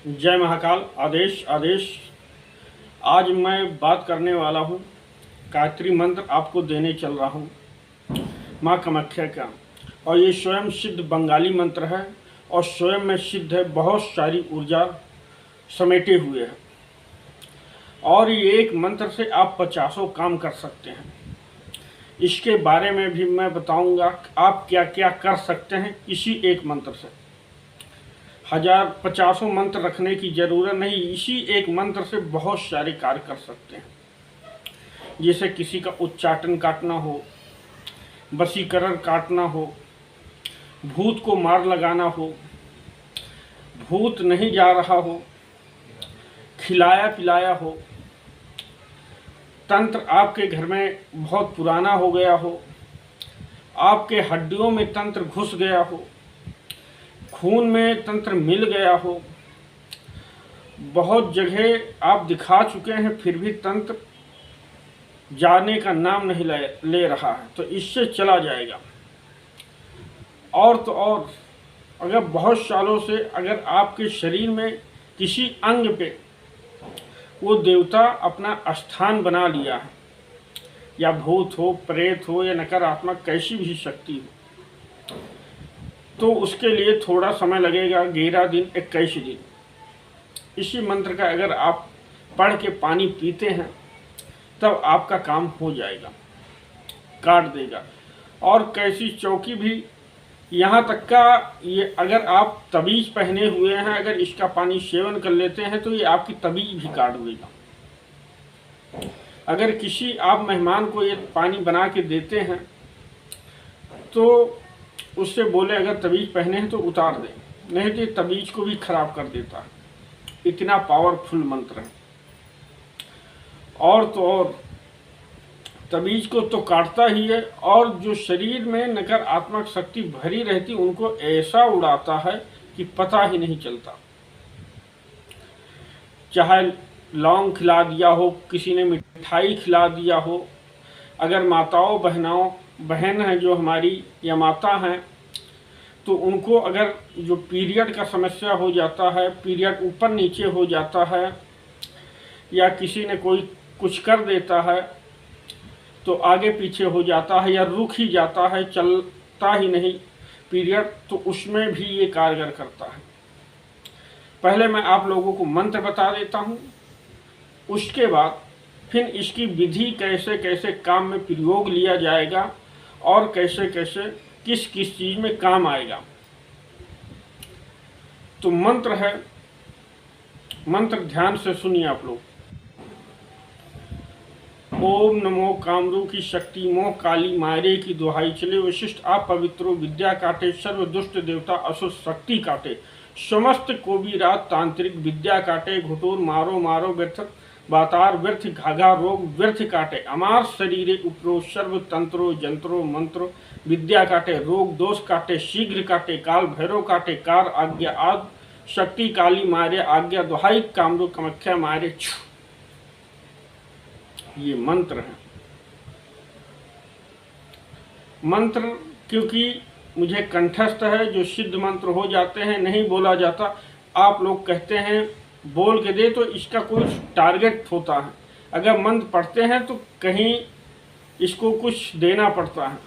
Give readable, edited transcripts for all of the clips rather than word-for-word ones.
जय महाकाल। आदेश आदेश। आज मैं बात करने वाला हूँ, गायत्री मंत्र आपको देने चल रहा हूँ माँ कामाख्या का। और ये स्वयं सिद्ध बंगाली मंत्र है और स्वयं में सिद्ध है, बहुत सारी ऊर्जा समेटे हुए है। और ये एक मंत्र से आप 50 काम कर सकते हैं। इसके बारे में भी मैं बताऊंगा आप क्या क्या कर सकते हैं इसी एक मंत्र से। 50 मंत्र रखने की जरूरत नहीं, इसी एक मंत्र से बहुत सारे कार्य कर सकते हैं। जैसे किसी का उच्चाटन काटना हो, वशीकरण काटना हो, भूत को मार लगाना हो, भूत नहीं जा रहा हो, खिलाया पिलाया हो, तंत्र आपके घर में बहुत पुराना हो गया हो, आपके हड्डियों में तंत्र घुस गया हो, खून में तंत्र मिल गया हो, बहुत जगह आप दिखा चुके हैं फिर भी तंत्र जाने का नाम नहीं ले रहा है, तो इससे चला जाएगा। और तो और अगर बहुत सालों से अगर आपके शरीर में किसी अंग पे वो देवता अपना स्थान बना लिया है, या भूत हो, प्रेत हो, या नकारात्मक कैसी भी शक्ति हो, तो उसके लिए थोड़ा समय लगेगा, 11 दिन 21 दिन। इसी मंत्र का अगर आप पढ़ के पानी पीते हैं तब आपका काम हो जाएगा, काट देगा। और कैसी चौकी भी, यहाँ तक का ये अगर आप तबीज पहने हुए हैं, अगर इसका पानी सेवन कर लेते हैं तो ये आपकी तबीज भी काट देगा। अगर किसी आप मेहमान को ये पानी बना के देते हैं तो उससे बोले अगर तबीज पहने हैं तो उतार दें, नहीं तो तबीज को भी खराब कर देता है। इतना पावरफुल मंत्र है। और तो और तबीज को तो काटता ही है, और जो शरीर में नकारात्मक शक्ति भरी रहती उनको ऐसा उड़ाता है कि पता ही नहीं चलता। चाहे लौंग खिला दिया हो, किसी ने मिठाई खिला दिया हो, अगर माताओं बहन है जो हमारी या माता हैं, तो उनको अगर जो पीरियड का समस्या हो जाता है, पीरियड ऊपर नीचे हो जाता है, या किसी ने कोई कुछ कर देता है तो आगे पीछे हो जाता है, या रुक ही जाता है, चलता ही नहीं पीरियड, तो उसमें भी ये कारगर करता है। पहले मैं आप लोगों को मंत्र बता देता हूँ, उसके बाद फिर इसकी विधि कैसे कैसे काम में प्रयोग लिया जाएगा और कैसे कैसे किस किस चीज में काम आएगा। तो मंत्र है, मंत्र ध्यान से सुनिए आप लोग। ओम नमो कामरू की शक्ति मोह काली मायरे की दुहाई चले वशिष्ठ आप पवित्रो विद्या काटे सर्व दुष्ट देवता असुर शक्ति काटे समस्त को भी रात तांत्रिक विद्या काटे घुटोर मारो मारो व्यर्थ बातार व्यर्थ घाघा रोग व्यर्थ काटे अमार शरीरे उपरो सर्व तंत्रो जंत्रो मंत्रो विद्या काटे रोग दोष काटे शीघ्र काटे काल भैरव काटे कार आज्ञा आद शक्ति काली मारे आज्ञा दुहाई कामरू कामाख्या मारे। ये मंत्र है। मंत्र क्योंकि मुझे कंठस्थ है, जो सिद्ध मंत्र हो जाते हैं नहीं बोला जाता। आप लोग कहते हैं बोल के दे, तो इसका कुछ टारगेट होता है। अगर मंत्र पढ़ते हैं तो कहीं इसको कुछ देना पड़ता है,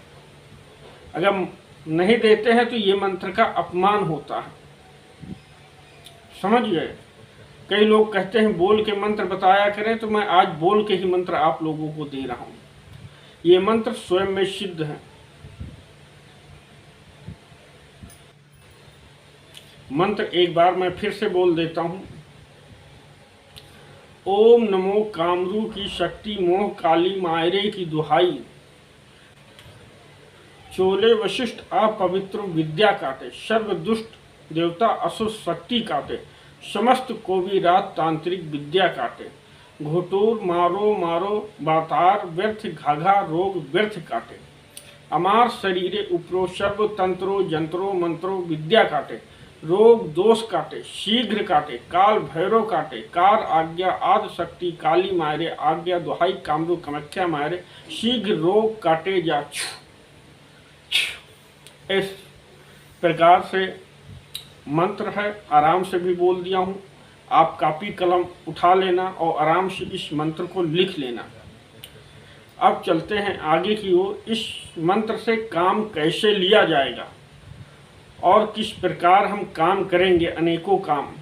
अगर नहीं देते हैं तो ये मंत्र का अपमान होता है। समझ गए? कई लोग कहते हैं बोल के मंत्र बताया करें, तो मैं आज बोल के ही मंत्र आप लोगों को दे रहा हूं। ये मंत्र स्वयं में सिद्ध है। मंत्र एक बार मैं फिर से बोल देता हूं। ओम नमो कामरू की शक्ति मोह काली मायरे की दुहाई चोले वशिष्ठ अपवित्र विद्या काटे सर्व दुष्ट देवता असुर शक्ति काटे समस्त को भी रात तांत्रिक विद्या काटे घोटोर मारो मारो बातार व्यर्थ घाघा रोग व्यर्थ काटे अमार शरीरे उपरो सर्व तंत्रो जंत्रो मंत्रो विद्या काटे रोग दोष काटे शीघ्र काटे काल भैरव काटे कार आज्ञा आद शक्ति काली मारे आज्ञा दुहाई कामरू कामाख्या मारे शीघ्र रोग काटे जा। इस प्रकार से मंत्र है, आराम से भी बोल दिया हूँ। आप कापी कलम उठा लेना और आराम से इस मंत्र को लिख लेना। अब चलते हैं आगे की ओर। इस मंत्र से काम कैसे लिया जाएगा और किस प्रकार हम काम करेंगे, अनेकों काम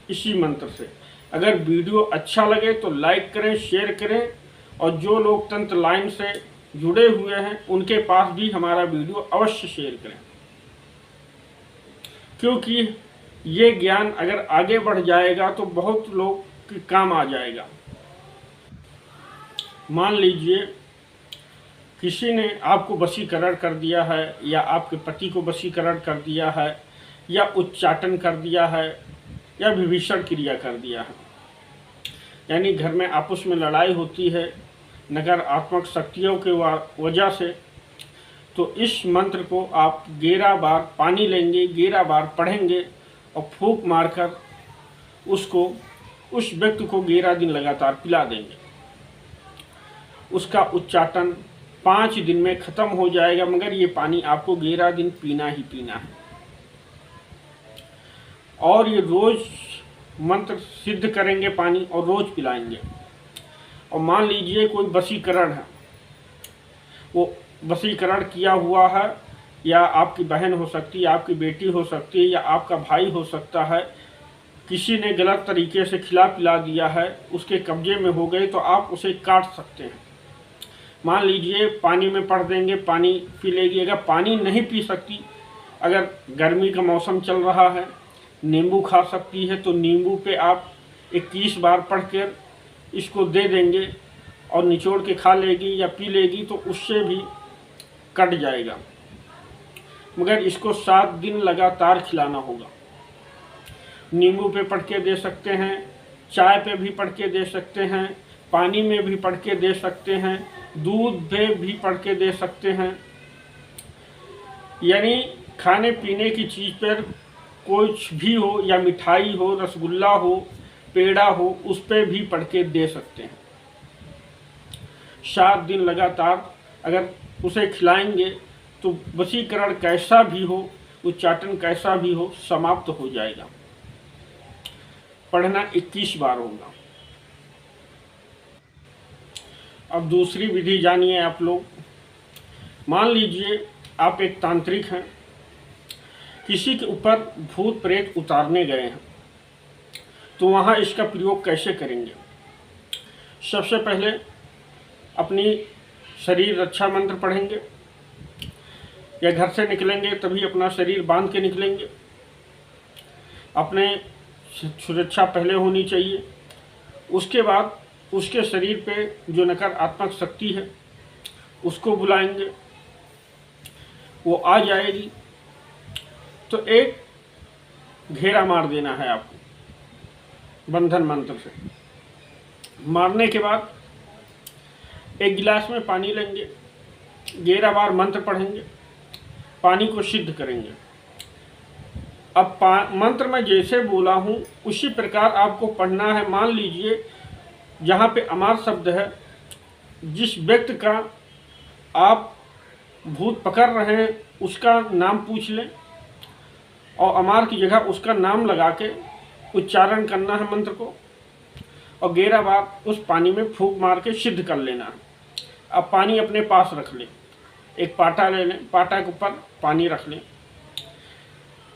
इसी मंत्र से। अगर वीडियो अच्छा लगे तो लाइक करें, शेयर करें, और जो लोग तंत्र लाइन से जुड़े हुए हैं उनके पास भी हमारा वीडियो अवश्य शेयर करें, क्योंकि ये ज्ञान अगर आगे बढ़ जाएगा तो बहुत लोग के काम आ जाएगा। मान लीजिए किसी ने आपको वशीकरण कर दिया है, या आपके पति को वशीकरण कर दिया है, या उच्चाटन कर दिया है, या विभीषण क्रिया कर दिया है, यानी घर में आपस में लड़ाई होती है नकारात्मक शक्तियों के वजह से। तो इस मंत्र को आप 11 बार पानी लेंगे, 11 बार पढ़ेंगे और फूंक मारकर उसको उस व्यक्ति को 11 दिन लगातार पिला देंगे। उसका उच्चाटन 5 दिन में ख़त्म हो जाएगा, मगर ये पानी आपको 11 दिन पीना ही पीना है। और ये रोज़ मंत्र सिद्ध करेंगे पानी और रोज़ पिलाएंगे। और मान लीजिए कोई वशीकरण है, वो वशीकरण किया हुआ है, या आपकी बहन हो सकती है, आपकी बेटी हो सकती है, या आपका भाई हो सकता है, किसी ने गलत तरीके से खिला पिला दिया है, उसके कब्जे में हो गए, तो आप उसे काट सकते हैं। मान लीजिए पानी में पढ़ देंगे, पानी पी लेगी। अगर पानी नहीं पी सकती, अगर गर्मी का मौसम चल रहा है, नींबू खा सकती है, तो नींबू पे आप 21 बार पढ़ कर इसको दे देंगे और निचोड़ के खा लेगी या पी लेगी, तो उससे भी कट जाएगा। मगर इसको 7 दिन लगातार खिलाना होगा। नींबू पे पढ़ के दे सकते हैं, चाय पे भी पढ़ के दे सकते हैं, पानी में भी पढ़ के दे सकते हैं, दूध पे भी पढ़ के दे सकते हैं, यानी खाने पीने की चीज़ पर कुछ भी हो, या मिठाई हो, रसगुल्ला हो, पेड़ा हो, उस पर भी पढ़ के दे सकते हैं। 7 दिन लगातार अगर उसे खिलाएंगे तो वशीकरण कैसा भी हो, उच्चाटन कैसा भी हो, समाप्त हो जाएगा। पढ़ना 21 बार होगा। अब दूसरी विधि जानिए आप लोग। मान लीजिए आप एक तांत्रिक हैं, किसी के ऊपर भूत प्रेत उतारने गए हैं, तो वहाँ इसका प्रयोग कैसे करेंगे। सबसे पहले अपनी शरीर रक्षा मंत्र पढ़ेंगे, या घर से निकलेंगे तभी अपना शरीर बांध के निकलेंगे। अपने सुरक्षा पहले होनी चाहिए। उसके बाद उसके शरीर पे जो नकारात्मक शक्ति है उसको बुलाएंगे, वो आ जाएगी। तो एक घेरा मार देना है आपको बंधन मंत्र से। मारने के बाद एक गिलास में पानी लेंगे, 11 बार मंत्र पढ़ेंगे, पानी को सिद्ध करेंगे। अब मंत्र में जैसे बोला हूँ उसी प्रकार आपको पढ़ना है। मान लीजिए जहाँ पे अमार शब्द है, जिस व्यक्ति का आप भूत पकड़ रहे हैं उसका नाम पूछ लें, और अमार की जगह उसका नाम लगा के उच्चारण करना है मंत्र को, और 11 बार उस पानी में फूंक मार के सिद्ध कर लेना है। अब पानी अपने पास रख लें, एक पाटा ले लें, पाटा के ऊपर पानी रख लें,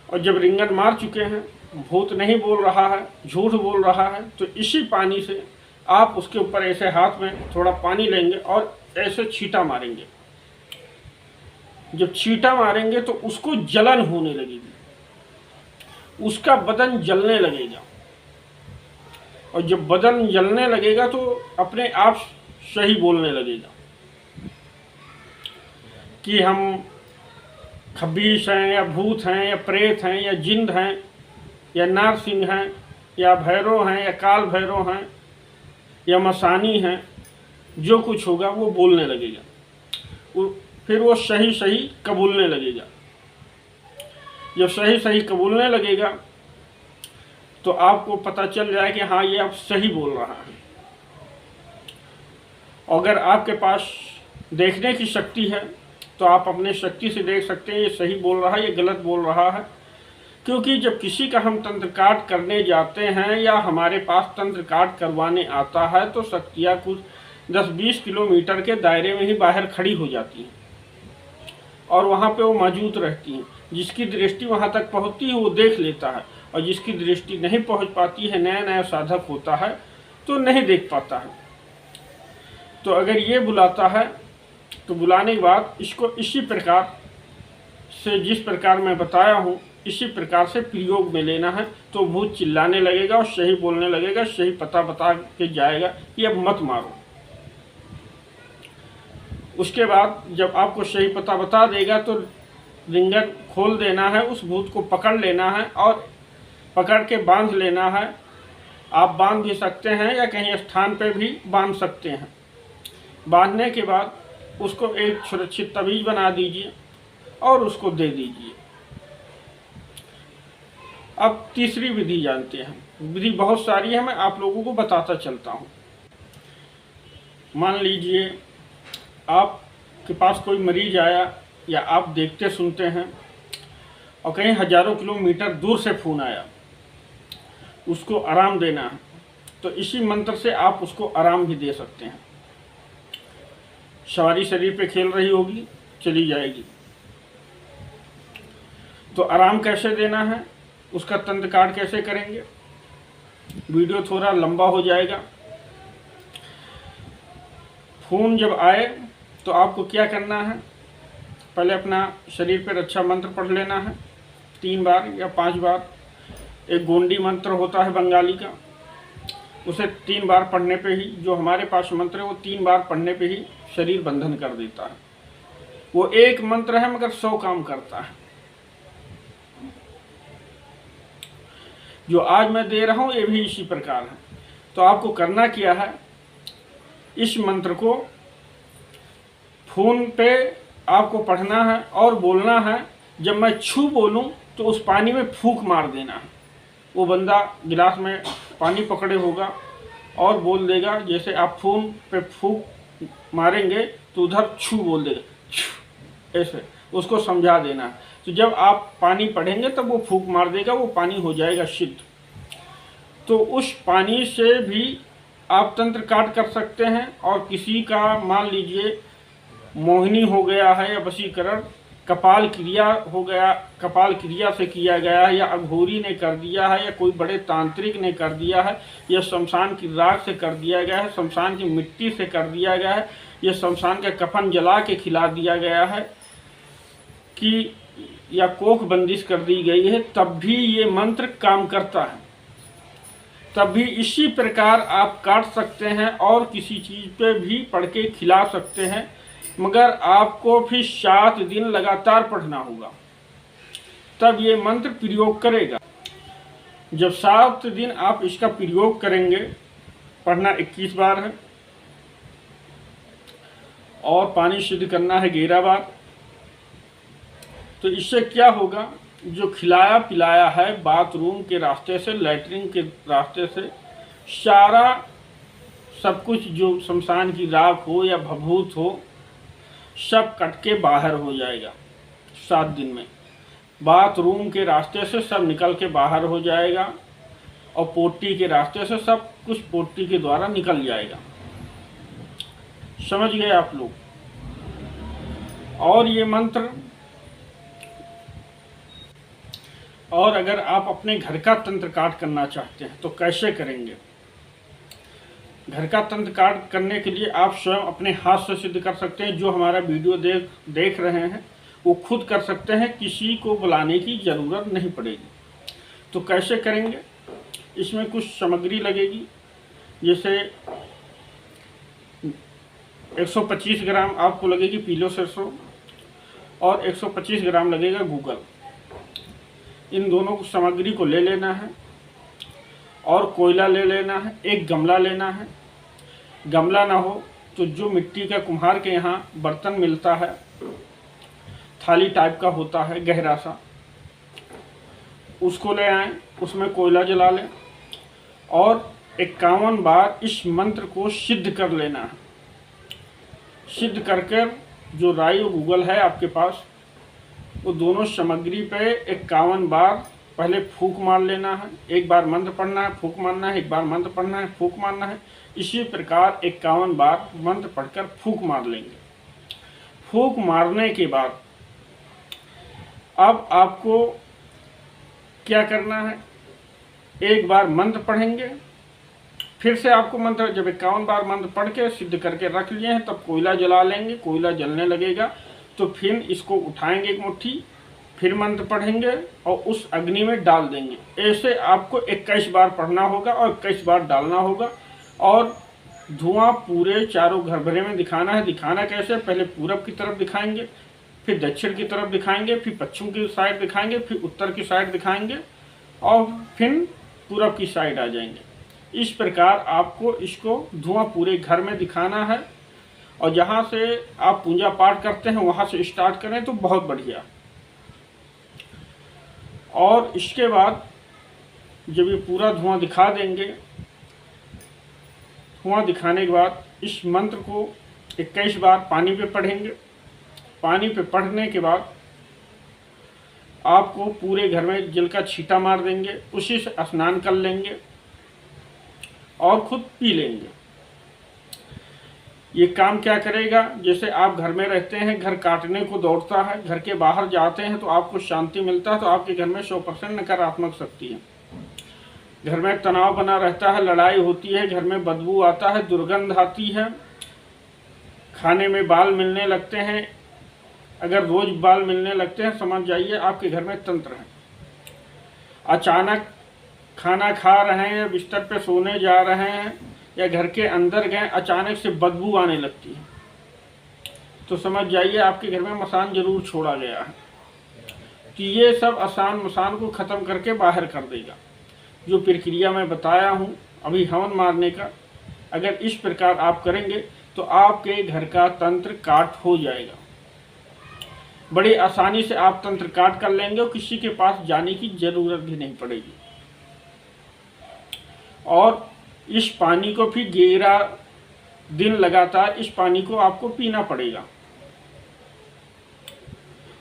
और जब रिंगन मार चुके हैं, भूत नहीं बोल रहा है, झूठ बोल रहा है, तो इसी पानी से आप उसके ऊपर ऐसे हाथ में थोड़ा पानी लेंगे और ऐसे छींटा मारेंगे। जब छींटा मारेंगे तो उसको जलन होने लगेगी, उसका बदन जलने लगेगा, और जब बदन जलने लगेगा तो अपने आप सही बोलने लगेगा कि हम खबीस हैं, या भूत हैं, या प्रेत हैं, या जिंद हैं, या नारसिंह हैं, या भैरव हैं, या काल भैरव हैं, या मसानी हैं। जो कुछ होगा वो बोलने लगेगा, फिर वो सही सही कबूलने लगेगा। जब सही सही कबूलने लगेगा तो आपको पता चल जाए कि हाँ ये अब सही बोल रहा है। अगर आपके पास देखने की शक्ति है तो आप अपने शक्ति से देख सकते हैं ये सही बोल रहा है, ये गलत बोल रहा है। क्योंकि जब किसी का हम तंत्र काट करने जाते हैं या हमारे पास तंत्र काट करवाने आता है तो शक्तियाँ कुछ 10-20 किलोमीटर के दायरे में ही बाहर खड़ी हो जाती हैं और वहाँ पे वो मौजूद रहती हैं। जिसकी दृष्टि वहाँ तक पहुँचती है वो देख लेता है, और जिसकी दृष्टि नहीं पहुँच पाती है, नया नया साधक होता है तो नहीं देख पाता है। तो अगर ये बुलाता है तो बुलाने के बाद इसको इसी प्रकार से, जिस प्रकार मैं बताया हूँ, इसी प्रकार से प्रयोग में लेना है। तो भूत चिल्लाने लगेगा और सही बोलने लगेगा, सही पता बता के जाएगा कि अब मत मारो। उसके बाद जब आपको सही पता बता देगा तो रिंगन खोल देना है, उस भूत को पकड़ लेना है और पकड़ के बांध लेना है। आप बांध भी सकते हैं या कहीं स्थान पे भी बांध सकते हैं। बांधने के बाद उसको एक सुरक्षित तवीज बना दीजिए और उसको दे दीजिए। अब तीसरी विधि जानते हैं। विधि बहुत सारी है, मैं आप लोगों को बताता चलता हूँ। मान लीजिए आपके पास कोई मरीज आया या आप देखते सुनते हैं और कहीं हजारों किलोमीटर दूर से फ़ोन आया, उसको आराम देना है, तो इसी मंत्र से आप उसको आराम भी दे सकते हैं। सवारी शरीर पे खेल रही होगी, चली जाएगी, तो आराम कैसे देना है, उसका तंत्र काट कैसे करेंगे, वीडियो थोड़ा लंबा हो जाएगा। फ़ोन जब आए तो आपको क्या करना है, पहले अपना शरीर पर अच्छा मंत्र पढ़ लेना है 3 बार या 5 बार। एक गोंडी मंत्र होता है बंगाली का, उसे 3 बार पढ़ने पे ही, जो हमारे पास मंत्र है वो 3 बार पढ़ने पे ही शरीर बंधन कर देता है। वो एक मंत्र है मगर 100 काम करता है। जो आज मैं दे रहा हूँ ये भी इसी प्रकार है। तो आपको करना क्या है, इस मंत्र को फ़ोन पे आपको पढ़ना है और बोलना है। जब मैं छू बोलूँ तो उस पानी में फूंक मार देना है। वो बंदा गिलास में पानी पकड़े होगा और बोल देगा, जैसे आप फ़ोन पे फूंक मारेंगे तो उधर छू बोल देगा, छू, ऐसे उसको समझा देना है। तो जब आप पानी पढ़ेंगे तब वो फूंक मार देगा, वो पानी हो जाएगा शुद्ध। तो उस पानी से भी आप तंत्र काट कर सकते हैं। और किसी का मान लीजिए मोहिनी हो गया है या वशीकरण कपाल क्रिया हो गया, कपाल क्रिया से किया गया है, या अघोरी ने कर दिया है, या कोई बड़े तांत्रिक ने कर दिया है, या शमशान की राख से कर दिया गया है, शमशान की मिट्टी से कर दिया गया है, या शमशान का कफन जला के खिला दिया गया है, कि या कोख बंदिश कर दी गई है, तब भी ये मंत्र काम करता है। तब भी इसी प्रकार आप काट सकते हैं और किसी चीज़ पे भी पढ़ के खिला सकते हैं, मगर आपको फिर 7 दिन लगातार पढ़ना होगा, तब ये मंत्र प्रयोग करेगा। जब 7 दिन आप इसका प्रयोग करेंगे, पढ़ना 21 बार है और पानी शुद्ध करना है 11 बार। तो इससे क्या होगा, जो खिलाया पिलाया है बाथरूम के रास्ते से, लैट्रिन के रास्ते से, सारा सब कुछ जो शमशान की राख हो या भभूत हो, सब कट के बाहर हो जाएगा 7 दिन में। बाथरूम के रास्ते से सब निकल के बाहर हो जाएगा और पोटी के रास्ते से सब कुछ पोटी के द्वारा निकल जाएगा। समझ गए आप लोग। और ये मंत्र, और अगर आप अपने घर का तंत्र काट करना चाहते हैं तो कैसे करेंगे। घर का तंत्र काट करने के लिए आप स्वयं अपने हाथ से सिद्ध कर सकते हैं। जो हमारा वीडियो देख रहे हैं वो खुद कर सकते हैं, किसी को बुलाने की ज़रूरत नहीं पड़ेगी। तो कैसे करेंगे, इसमें कुछ सामग्री लगेगी। जैसे 125 ग्राम आपको लगेगी पीलो सरसों और 125 ग्राम लगेगा गूगल। इन दोनों सामग्री को ले लेना है और कोयला ले लेना है। एक गमला लेना है, गमला ना हो तो जो मिट्टी का कुम्हार के यहाँ बर्तन मिलता है, थाली टाइप का होता है गहरा सा, उसको ले आएँ, उसमें कोयला जला लें और 51 बार इस मंत्र को सिद्ध कर लेना है। सिद्ध करके जो राई और गूगल है आपके पास, वो दोनों सामग्री पे 51 बार पहले फूंक मार लेना है, एक बार मंत्र पढ़ना है, फूंक मारना है, एक बार मंत्र पढ़ना है, फूंक मारना है। इसी प्रकार 51 बार मंत्र पढ़कर फूंक मार लेंगे। फूंक मारने के बाद अब आपको क्या करना है, एक बार मंत्र पढ़ेंगे, फिर से आपको मंत्र, जब 51 बार मंत्र पढ़ के सिद्ध करके रख लिए हैं, तब कोयला जला लेंगे। कोयला जलने लगेगा तो फिर इसको उठाएंगे एक मुट्ठी, फिर मंत्र पढ़ेंगे और उस अग्नि में डाल देंगे। ऐसे आपको 21 बार पढ़ना होगा और 21 बार डालना होगा। और धुआं पूरे चारों घर भरे में दिखाना है। दिखाना कैसे, पहले पूरब की तरफ दिखाएंगे, फिर दक्षिण की तरफ दिखाएंगे, फिर पश्चिम की साइड दिखाएंगे, फिर उत्तर की साइड दिखाएंगे और फिर पूरब की साइड आ जाएंगे। इस प्रकार आपको इसको धुआं पूरे घर में दिखाना है। और जहाँ से आप पूजा पाठ करते हैं वहाँ से स्टार्ट करें तो बहुत बढ़िया। और इसके बाद जब ये पूरा धुआं दिखा देंगे, धुआं दिखाने के बाद इस मंत्र को 21 बार पानी पे पढ़ेंगे। पानी पे पढ़ने के बाद आपको पूरे घर में जल का छींटा मार देंगे, उसी से स्नान कर लेंगे और खुद पी लेंगे। ये काम क्या करेगा, जैसे आप घर में रहते हैं, घर काटने को दौड़ता है, घर के बाहर जाते हैं तो आपको शांति मिलता है, तो आपके घर में 100% नकारात्मक शक्ति है। घर में तनाव बना रहता है, लड़ाई होती है, घर में बदबू आता है, दुर्गंध आती है, खाने में बाल मिलने लगते हैं, अगर रोज बाल मिलने लगते हैं समझ जाइए आपके घर में तंत्र है। अचानक खाना खा रहे हैं, बिस्तर पे सोने जा रहे हैं या घर के अंदर गए, अचानक से बदबू आने लगती है तो समझ जाइए आपके घर में मसान जरूर छोड़ा गया है। तो ये सब आसान मसान को ख़त्म करके बाहर कर देगा। जो प्रक्रिया मैं बताया हूँ अभी हवन मारने का, अगर इस प्रकार आप करेंगे तो आपके घर का तंत्र काट हो जाएगा। बड़ी आसानी से आप तंत्र काट कर लेंगे और किसी के पास जाने की ज़रूरत भी नहीं पड़ेगी। और इस पानी को फिर 11 दिन लगातार इस पानी को आपको पीना पड़ेगा।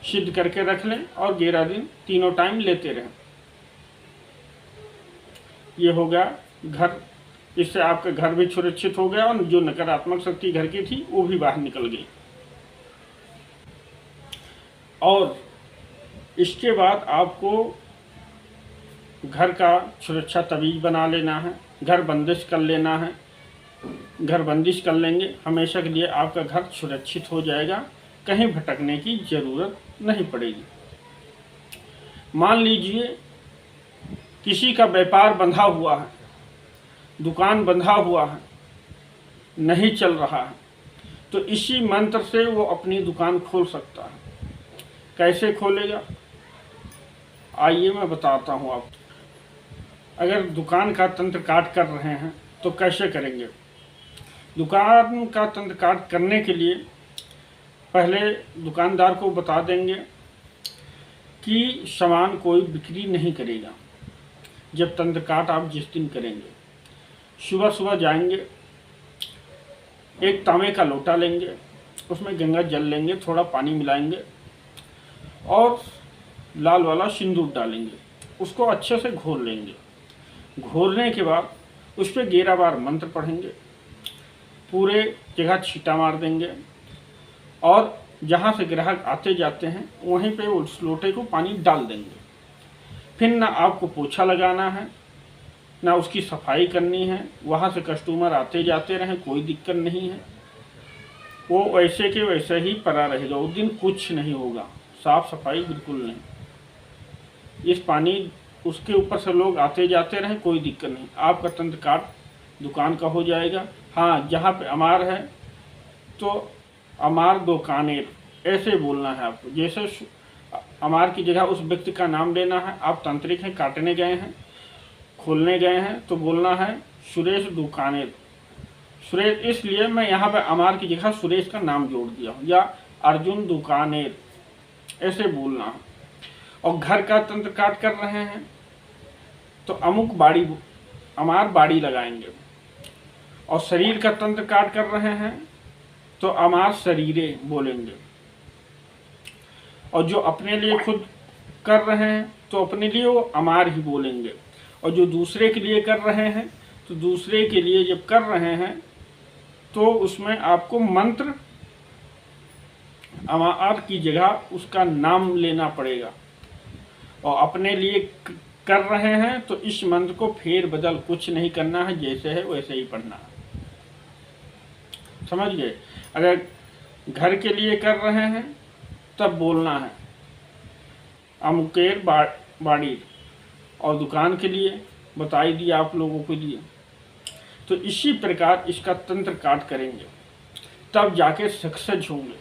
सिद्ध करके रख लें और 11 दिन तीनों टाइम लेते रहें। ये हो गया घर, इससे आपका घर भी सुरक्षित हो गया और जो नकारात्मक शक्ति घर की थी वो भी बाहर निकल गई। और इसके बाद आपको घर का सुरक्षा तवीज बना लेना है, घर बंदिश कर लेना है। घर बंदिश कर लेंगे, हमेशा के लिए आपका घर सुरक्षित हो जाएगा, कहीं भटकने की ज़रूरत नहीं पड़ेगी। मान लीजिए किसी का व्यापार बंधा हुआ है, दुकान बंधा हुआ है, नहीं चल रहा है, तो इसी मंत्र से वो अपनी दुकान खोल सकता है। कैसे खोलेगा आइए मैं बताता हूँ आपको। अगर दुकान का तंत्र काट कर रहे हैं तो कैसे करेंगे। दुकान का तंत्र काट करने के लिए पहले दुकानदार को बता देंगे कि सामान कोई बिक्री नहीं करेगा। जब तंत्र काट आप जिस दिन करेंगे, सुबह सुबह जाएंगे, एक तांबे का लोटा लेंगे, उसमें गंगा जल लेंगे, थोड़ा पानी मिलाएंगे और लाल वाला सिंदूर डालेंगे, उसको अच्छे से घोल लेंगे। घोलने के बाद उस पर 11 बार मंत्र पढ़ेंगे, पूरे जगह छींटा मार देंगे और जहाँ से ग्राहक आते जाते हैं वहीं पे उस लोटे को पानी डाल देंगे। फिर ना आपको पोछा लगाना है, ना उसकी सफाई करनी है, वहाँ से कस्टमर आते जाते रहें, कोई दिक्कत नहीं है, वो वैसे के वैसे ही पड़ा रहेगा, उस दिन कुछ नहीं होगा, साफ सफाई बिल्कुल नहीं। इस पानी उसके ऊपर से लोग आते जाते रहें, कोई दिक्कत नहीं, आपका तंत्र काट दुकान का हो जाएगा। हाँ, जहाँ पे अमार है तो अमार दुकानेर ऐसे बोलना है आपको। जैसे अमार की जगह उस व्यक्ति का नाम लेना है। आप तांत्रिक हैं, काटने गए हैं, खोलने गए हैं, तो बोलना है सुरेश दुकानेर। सुरेश इसलिए मैं यहाँ पे अमार की जगह सुरेश का नाम जोड़ दिया हूँ, या अर्जुन दुकानेर ऐसे बोलना है। और घर का तंत्र काट कर रहे हैं तो अमुक बाड़ी, अमार बाड़ी लगाएंगे। और शरीर का तंत्र काट कर रहे हैं तो अमार शरीरे बोलेंगे। और जो अपने लिए खुद कर रहे हैं तो अपने लिए वो अमार ही बोलेंगे, और जो दूसरे के लिए कर रहे हैं तो दूसरे के लिए जब कर रहे हैं तो उसमें आपको मंत्र अमार की जगह उसका नाम लेना पड़ेगा। और अपने लिए कर रहे हैं तो इस मंत्र को फेर बदल कुछ नहीं करना है, जैसे है वैसे ही पढ़ना है। समझ गए? अगर घर के लिए कर रहे हैं तब बोलना है अमुकेर बाड़ी, और दुकान के लिए बताई दिया आप लोगों के लिए। तो इसी प्रकार इसका तंत्र काट करेंगे तब जाके सक्सेस होंगे।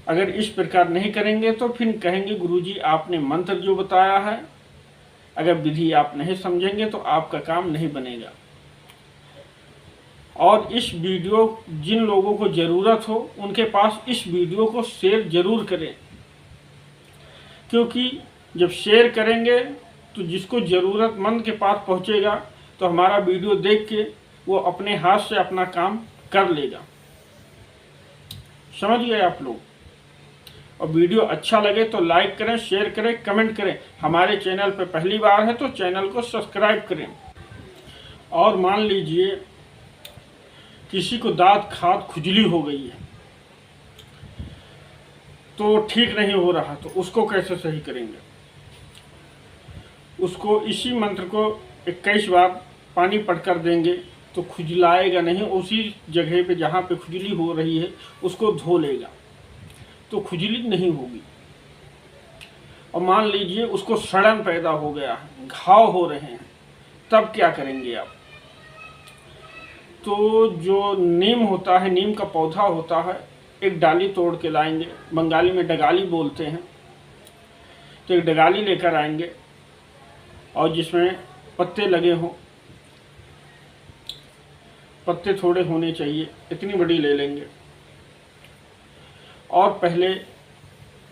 अगर इस प्रकार नहीं करेंगे तो फिर कहेंगे गुरुजी आपने मंत्र जो बताया है, अगर विधि आप नहीं समझेंगे तो आपका काम नहीं बनेगा। और इस वीडियो जिन लोगों को ज़रूरत हो उनके पास इस वीडियो को शेयर जरूर करें, क्योंकि जब शेयर करेंगे तो जिसको ज़रूरतमंद के पास पहुंचेगा तो हमारा वीडियो देख के वो अपने हाथ से अपना काम कर लेगा। समझ गए आप लोग? और वीडियो अच्छा लगे तो लाइक करें, शेयर करें, कमेंट करें। हमारे चैनल पर पहली बार है तो चैनल को सब्सक्राइब करें। और मान लीजिए किसी को दांत खाद खुजली हो गई है तो ठीक नहीं हो रहा, तो उसको कैसे सही करेंगे? उसको इसी मंत्र को 21 बार पानी पढ़कर देंगे तो खुजलाएगा नहीं, उसी जगह पे जहाँ पे खुजली हो रही है उसको धो लेगा तो खुजली नहीं होगी। और मान लीजिए उसको सड़न पैदा हो गया है, घाव हो रहे हैं, तब क्या करेंगे आप? तो जो नीम होता है, नीम का पौधा होता है, एक डाली तोड़ के लाएंगे, बंगाली में डगाली बोलते हैं। तो एक डगाली लेकर आएंगे और जिसमें पत्ते लगे हों, पत्ते थोड़े होने चाहिए, इतनी बड़ी ले लेंगे। और पहले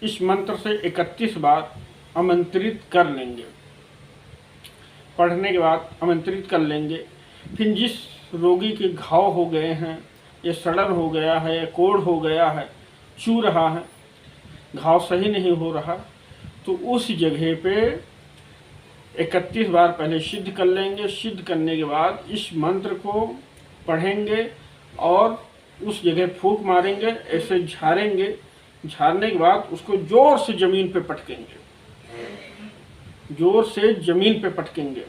इस मंत्र से 31 बार आमंत्रित कर लेंगे। पढ़ने के बाद आमंत्रित कर लेंगे। फिर जिस रोगी के घाव हो गए हैं, या सड़न हो गया है, या कोढ़ हो गया है, चू रहा है, घाव सही नहीं हो रहा, तो उस जगह पे 31 बार पहले सिद्ध कर लेंगे। सिद्ध करने के बाद इस मंत्र को पढ़ेंगे और उस जगह फूंक मारेंगे, ऐसे झाड़ेंगे। झाड़ने के बाद उसको जोर से ज़मीन पे पटकेंगे, जोर से ज़मीन पे पटकेंगे।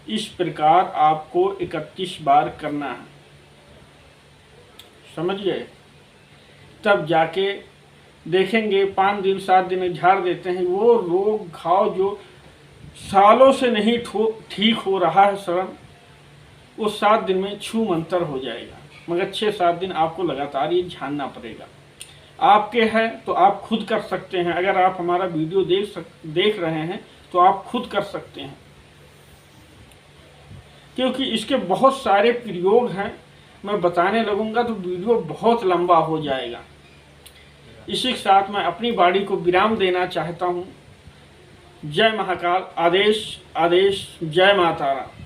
इस प्रकार आपको 31 बार करना है। समझ गए? तब जाके देखेंगे 5 दिन 7 दिन झाड़ देते हैं, वो रोग घाव जो सालों से नहीं ठीक हो रहा है सड़न, वो 7 दिन में छू मंतर हो जाएगा। मगर 6-7 दिन आपको लगातार ये झाड़ना पड़ेगा। आपके हैं तो आप खुद कर सकते हैं। अगर आप हमारा वीडियो देख रहे हैं तो आप खुद कर सकते हैं, क्योंकि इसके बहुत सारे प्रयोग हैं। मैं बताने लगूंगा तो वीडियो बहुत लंबा हो जाएगा। इसी के साथ मैं अपनी वाणी को विराम देना चाहता हूँ। जय महाकाल। आदेश आदेश। जय माता राम।